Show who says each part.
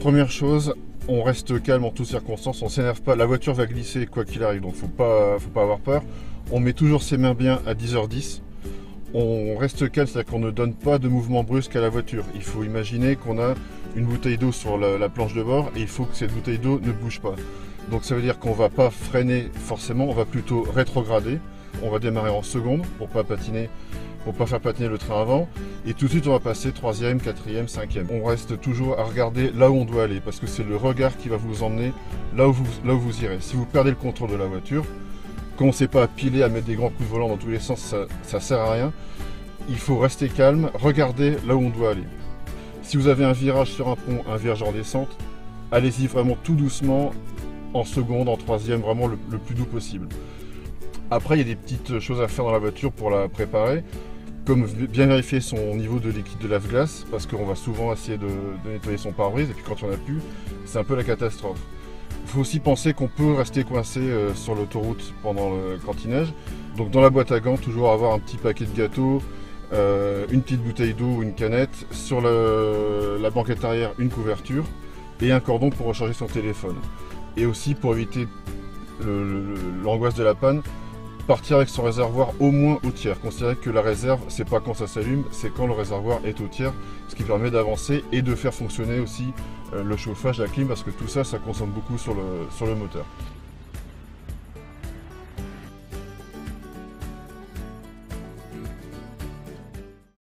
Speaker 1: Première chose, on reste calme en toutes circonstances, on s'énerve pas, la voiture va glisser quoi qu'il arrive, donc faut pas avoir peur. On met toujours ses mains bien à 10h10. On reste calme, c'est-à-dire qu'on ne donne pas de mouvement brusque à la voiture. Il faut imaginer qu'on a une bouteille d'eau sur la planche de bord et il faut que cette bouteille d'eau ne bouge pas. Donc ça veut dire qu'on ne va pas freiner forcément, on va plutôt rétrograder. On va démarrer en seconde pour pas patiner, pour pas faire patiner le train avant. Et tout de suite on va passer 3e, 4e, 5e. On reste toujours à regarder là où on doit aller parce que c'est le regard qui va vous emmener là où vous irez. Si vous perdez le contrôle de la voiture, commencez pas à piler, à mettre des grands coups de volant dans tous les sens, ça sert à rien. Il faut rester calme, regarder là où on doit aller. Si vous avez un virage sur un pont, un virage en descente, allez-y vraiment tout doucement, en seconde, en 3e, vraiment le plus doux possible. Après, il y a des petites choses à faire dans la voiture pour la préparer, comme bien vérifier son niveau de liquide de lave-glace, parce qu'on va souvent essayer de nettoyer son pare-brise, et puis quand il n'y en a plus, c'est un peu la catastrophe. Il faut aussi penser qu'on peut rester coincé sur l'autoroute quand il neige. Donc dans la boîte à gants, toujours avoir un petit paquet de gâteaux, une petite bouteille d'eau ou une canette, sur la banquette arrière une couverture et un cordon pour recharger son téléphone. Et aussi pour éviter l'angoisse de la panne, partir avec son réservoir au moins au tiers. Considérez que la réserve, c'est pas quand ça s'allume, c'est quand le réservoir est au tiers, ce qui permet d'avancer et de faire fonctionner aussi le chauffage, la clim, parce que tout ça, ça consomme beaucoup sur le moteur.